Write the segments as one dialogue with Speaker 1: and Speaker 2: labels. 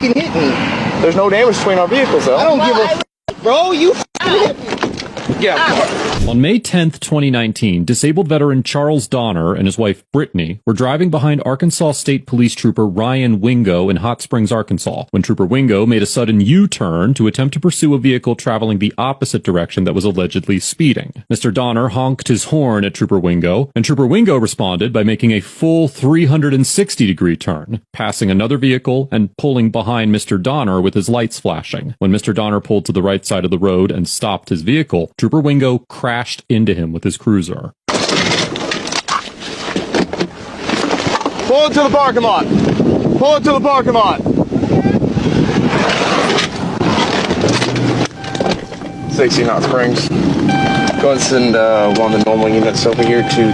Speaker 1: hit me.
Speaker 2: There's no damage between our vehicles, though.
Speaker 1: I don't give a bro, you hit me.
Speaker 2: Yeah.
Speaker 3: On May 10th, 2019, disabled veteran Charles Donner and his wife Brittany were driving behind Arkansas State Police Trooper Ryan Wingo in Hot Springs, Arkansas, when Trooper Wingo made a sudden U-turn to attempt to pursue a vehicle traveling the opposite direction that was allegedly speeding. Mr. Donner honked his horn at Trooper Wingo, and Trooper Wingo responded by making a full 360-degree turn, passing another vehicle and pulling behind Mr. Donner with his lights flashing. When Mr. Donner pulled to the right side of the road and stopped his vehicle, Trooper Wingo crashed into him with his cruiser.
Speaker 2: Pull it to the parking lot. Pull it to the parking lot. 16 Hot Springs. Go and send one of the normal units over here to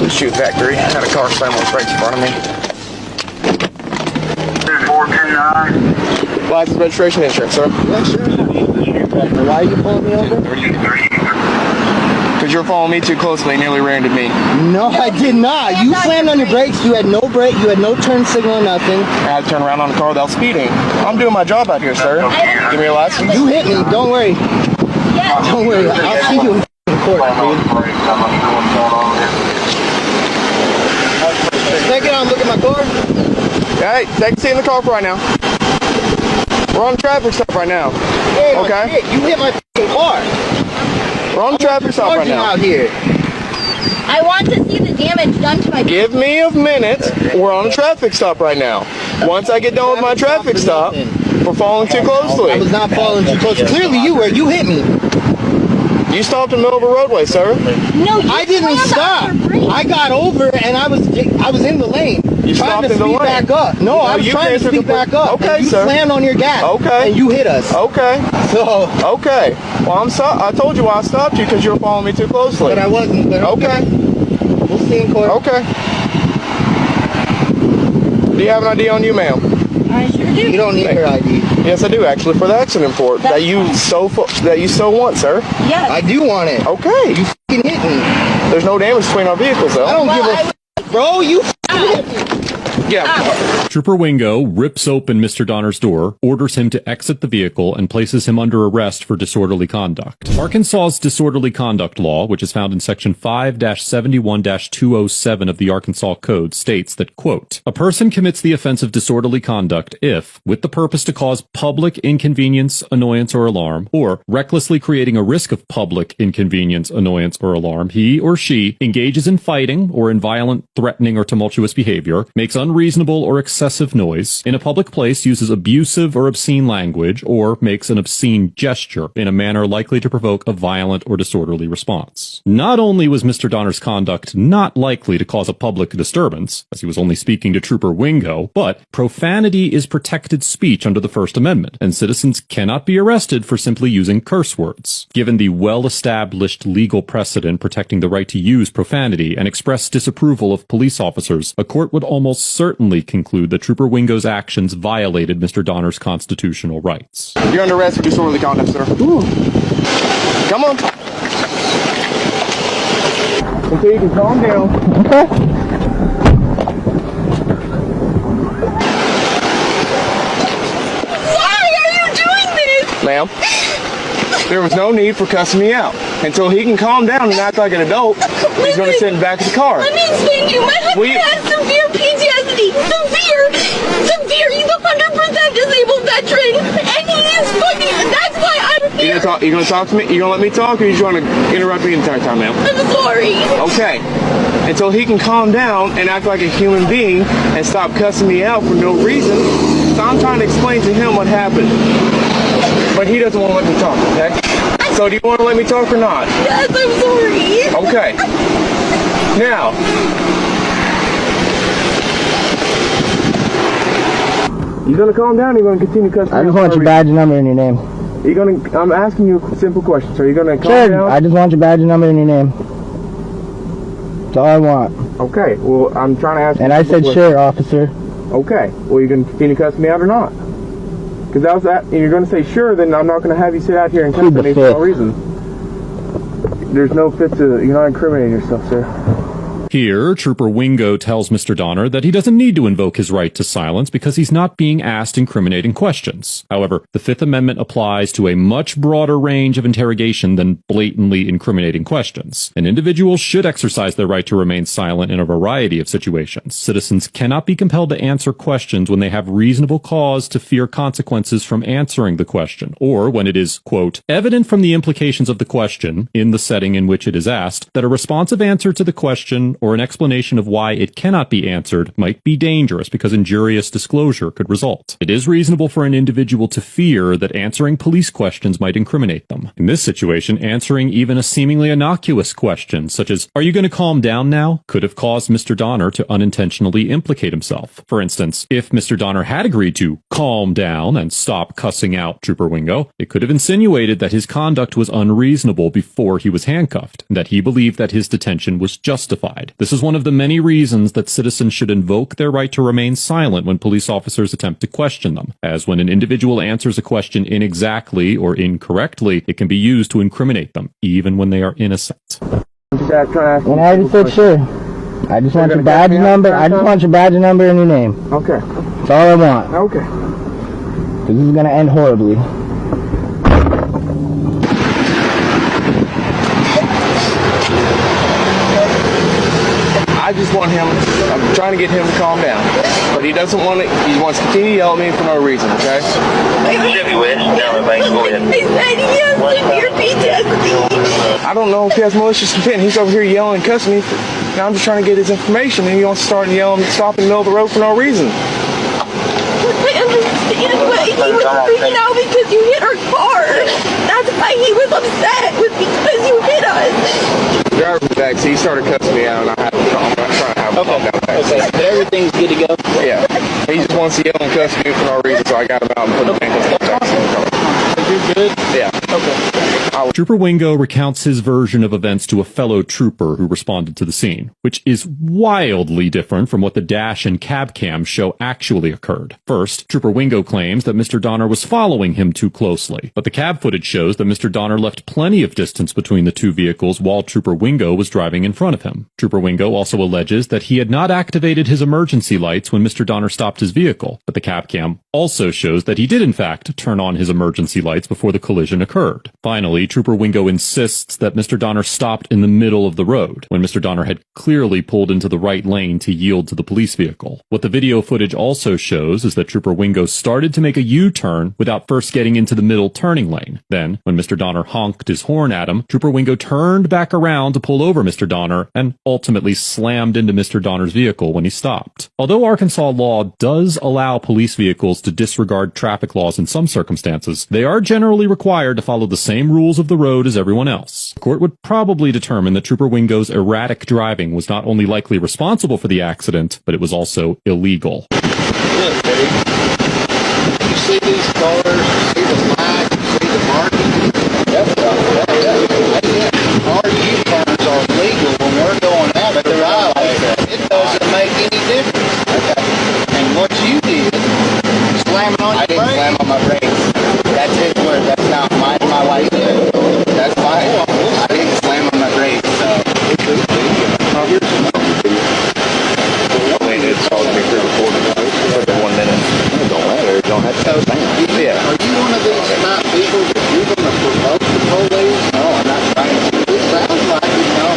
Speaker 2: the shoot factory. I had a car slam on the brakes in front of me. 429. License, registration, insurance, sir.
Speaker 1: Yeah, sure. Why are you pulling me over?
Speaker 2: Because you're following me too closely and nearly ran into me.
Speaker 1: No, I did not. You slammed on your brakes. You had no brake. You had no turn signal or nothing.
Speaker 2: I had to turn around on the car without speeding. I'm doing my job out here, sir. Give me your license.
Speaker 1: You hit me. Don't worry. Don't worry. I'll see you in court, dude. Take it on. Look at my car.
Speaker 2: Hey, take a seat in the car for right now. We're on a traffic stop right now.
Speaker 1: Hey,
Speaker 2: okay?
Speaker 1: You hit my car.
Speaker 2: We're on a traffic stop right now.
Speaker 1: Out here.
Speaker 4: I want to see the damage done to my car.
Speaker 2: Give me a minute. We're on a traffic stop right now. Once I get done with my traffic stop, we're following too closely.
Speaker 1: I was not following too close. Clearly you were. You hit me.
Speaker 2: You stopped in the middle of a roadway, sir.
Speaker 4: No,
Speaker 1: I didn't stop. I got over and I was in the lane.
Speaker 2: You
Speaker 1: trying
Speaker 2: stopped
Speaker 1: to
Speaker 2: in the
Speaker 1: speed
Speaker 2: lane.
Speaker 1: back up. No, I was trying to speed back up.
Speaker 2: Okay,
Speaker 1: and you
Speaker 2: sir.
Speaker 1: slammed on your gas.
Speaker 2: Okay.
Speaker 1: And you hit us.
Speaker 2: Okay.
Speaker 1: So.
Speaker 2: Okay. Well, I told you why I stopped you because you were following me too closely.
Speaker 1: But I wasn't. But
Speaker 2: okay.
Speaker 1: We'll see in court.
Speaker 2: Okay. Do you have an ID on you, ma'am?
Speaker 4: I sure do.
Speaker 1: You don't need your ID.
Speaker 2: Yes, I do actually for the accident report that you so want, sir.
Speaker 4: Yes.
Speaker 1: I do want it.
Speaker 2: Okay.
Speaker 1: You hit me.
Speaker 2: There's no damage between our vehicles, though.
Speaker 1: I don't give a bro. You hit me.
Speaker 2: Yeah.
Speaker 3: Trooper Wingo rips open Mr. Donner's door, orders him to exit the vehicle, and places him under arrest for disorderly conduct. Arkansas's disorderly conduct law, which is found in section 5-71-207 of the Arkansas Code, states that, quote, a person commits the offense of disorderly conduct if, with the purpose to cause public inconvenience, annoyance, or alarm, or recklessly creating a risk of public inconvenience, annoyance, or alarm, he or she engages in fighting or in violent, threatening, or tumultuous behavior, makes unreasonable or excessive noise, in a public place uses abusive or obscene language, or makes an obscene gesture in a manner likely to provoke a violent or disorderly response. Not only was Mr. Donner's conduct not likely to cause a public disturbance, as he was only speaking to Trooper Wingo, but profanity is protected speech under the First Amendment, and citizens cannot be arrested for simply using curse words. Given the well-established legal precedent protecting the right to use profanity and express disapproval of police officers, a court would almost certainly conclude that Trooper Wingo's actions violated Mr. Donner's constitutional rights.
Speaker 2: You're under arrest for disorderly conduct, sir. Ooh. Come on. Until you can calm down.
Speaker 1: Okay.
Speaker 4: Why are you doing this?
Speaker 2: Ma'am, there was no need for cussing me out. Until he can calm down and act like an adult, he's going to sit in the back of the car.
Speaker 4: Let me explain to you. My husband has severe PTSD. Severe. He's 100% disabled veteran. And he is fucking. That's why I'm here.
Speaker 2: You going to talk to me? You going to let me talk, or you just want to interrupt me the entire time, ma'am?
Speaker 4: I'm sorry.
Speaker 2: Okay. Until he can calm down and act like a human being and stop cussing me out for no reason. So I'm trying to explain to him what happened. But he doesn't want to let me talk, okay? So do you want to let me talk or not?
Speaker 4: Yes, I'm sorry.
Speaker 2: Okay. Now. You gonna calm down or you gonna continue cussing me out?
Speaker 1: I just want your badge and number and your name.
Speaker 2: I'm asking you a simple question, sir. Are you gonna calm down?
Speaker 1: I just want your badge and number and your name. That's all I want.
Speaker 2: Okay, well, I'm trying to ask you.
Speaker 1: And I said, sure, officer.
Speaker 2: Okay, well, you can continue cussing me out or not? Because that was that. And you're going to say sure, then I'm not going to have you sit out here and cuss me for no reason. There's no fit to. You're not incriminating yourself, sir.
Speaker 3: Here, Trooper Wingo tells Mr. Donner that he doesn't need to invoke his right to silence because he's not being asked incriminating questions. However, the Fifth Amendment applies to a much broader range of interrogation than blatantly incriminating questions. An individual should exercise their right to remain silent in a variety of situations. Citizens cannot be compelled to answer questions when they have reasonable cause to fear consequences from answering the question, or when it is, quote, evident from the implications of the question, in the setting in which it is asked, that a responsive answer to the question or an explanation of why it cannot be answered might be dangerous because injurious disclosure could result. It is reasonable for an individual to fear that answering police questions might incriminate them. In this situation, answering even a seemingly innocuous question, such as, "Are you going to calm down now?" could have caused Mr. Donner to unintentionally implicate himself. For instance, if Mr. Donner had agreed to calm down and stop cussing out Trooper Wingo, it could have insinuated that his conduct was unreasonable before he was handcuffed, and that he believed that his detention was justified. This is one of the many reasons that citizens should invoke their right to remain silent when police officers attempt to question them, as when an individual answers a question inexactly or incorrectly, it can be used to incriminate them, even when they are innocent.
Speaker 1: And I just said sure. I just want your badge number. I just want your badge number and your name.
Speaker 2: Okay.
Speaker 1: That's all I want.
Speaker 2: Okay.
Speaker 1: Because this is going to end horribly.
Speaker 2: I just want him, I'm trying to get him to calm down. But he doesn't want to, he wants to continue yelling at me for no reason, okay?
Speaker 4: I said he has severe PTSD.
Speaker 2: I don't know if he has malicious intent. He's over here yelling and cussing me. Now I'm just trying to get his information, and he wants to start yelling and stop in the middle of the road for no reason.
Speaker 4: I understand, but he was freaking out because you hit our car. That's why he was upset, was because you hit us.
Speaker 2: The driver in the backseat, he started cussing me out, and I had to calm down, trying to have him calm down the backseat.
Speaker 1: Okay, but everything's good to go?
Speaker 2: Yeah. He just wants to yell and cuss me for no reason, so I got him out and put him in the backseat.
Speaker 1: You're good?
Speaker 2: Yeah.
Speaker 1: Okay.
Speaker 3: Trooper Wingo recounts his version of events to a fellow trooper who responded to the scene, which is wildly different from what the dash and cab cams show actually occurred. First, Trooper Wingo claims that Mr. Donner was following him too closely, but the cab footage shows that Mr. Donner left plenty of distance between the two vehicles while Trooper Wingo was driving in front of him. Trooper Wingo also alleges that he had not activated his emergency lights when Mr. Donner stopped his vehicle, but the cab cam also shows that he did in fact turn on his emergency lights before the collision occurred. Finally, Trooper Wingo insists that Mr. Donner stopped in the middle of the road, when Mr. Donner had clearly pulled into the right lane to yield to the police vehicle. What the video footage also shows is that Trooper Wingo started to make a U-turn without first getting into the middle turning lane. Then, when Mr. Donner honked his horn at him, Trooper Wingo turned back around to pull over Mr. Donner and ultimately slammed into Mr. Donner's vehicle when he stopped. Although Arkansas law does allow police vehicles to disregard traffic laws in some circumstances, they are generally required to follow the same rules of the road as everyone else. The court would probably determine that Trooper Wingo's erratic driving was not only likely responsible for the accident, but it was also illegal.
Speaker 5: Look, Eddie, you see these cars, you see the flag, you see the marking? Our U-turns are legal when we're going out at the right lane. It doesn't make any difference. And what you did, slamming on your brakes. I didn't slam on my brakes. That's his word. That's not my way. That's fine. I didn't slam on my brakes. So it's all going to be recorded for 1 minute. It don't matter. It don't have to. Yeah. Are you one of these smart people that you're going to provoke the police? No, I'm not trying to. It sounds like you know.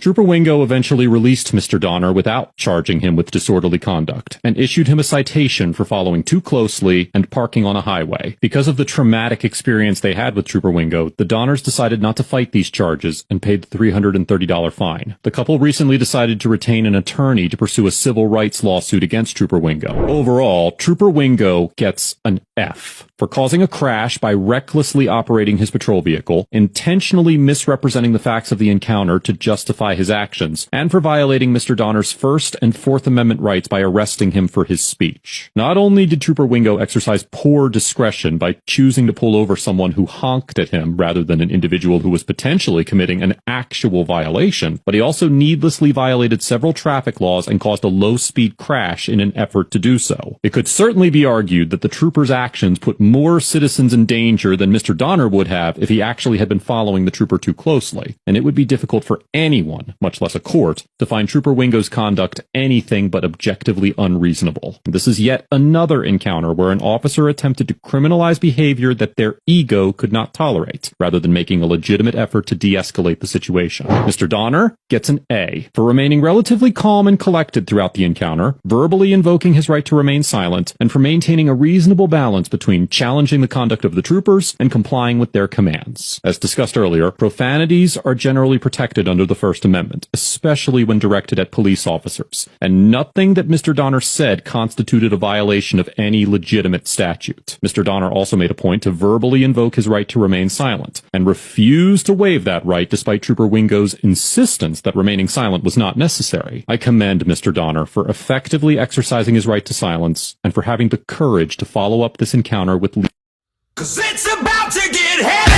Speaker 3: Trooper Wingo eventually released Mr. Donner without charging him with disorderly conduct and issued him a citation for following too closely and parking on a highway. Because of the traumatic experience they had with Trooper Wingo, the Donners decided not to fight these charges and paid the $330 fine. The couple recently decided to retain an attorney to pursue a civil rights lawsuit against Trooper Wingo. Overall, Trooper Wingo gets an F for causing a crash by recklessly operating his patrol vehicle, intentionally misrepresenting the facts of the encounter to justify his actions, and for violating Mr. Donner's First and Fourth Amendment rights by arresting him for his speech. Not only did Trooper Wingo exercise poor discretion by choosing to pull over someone who honked at him rather than an individual who was potentially committing an actual violation, but he also needlessly violated several traffic laws and caused a low-speed crash in an effort to do so. It could certainly be argued that the trooper's actions put more citizens in danger than Mr. Donner would have if he actually had been following the trooper too closely, and it would be difficult for anyone anyone, much less a court, to find Trooper Wingo's conduct anything but objectively unreasonable. This is yet another encounter where an officer attempted to criminalize behavior that their ego could not tolerate, rather than making a legitimate effort to de-escalate the situation. Mr. Donner gets an A for remaining relatively calm and collected throughout the encounter, verbally invoking his right to remain silent, and for maintaining a reasonable balance between challenging the conduct of the troopers and complying with their commands. As discussed earlier, profanities are generally protected under the First Amendment, especially when directed at police officers, and nothing that Mr. Donner said constituted a violation of any legitimate statute. Mr. Donner also made a point to verbally invoke his right to remain silent, and refused to waive that right despite Trooper Wingo's insistence that remaining silent was not necessary. I commend Mr. Donner for effectively exercising his right to silence, and for having the courage to follow up this encounter with
Speaker 6: 'Cause it's about to get heavy.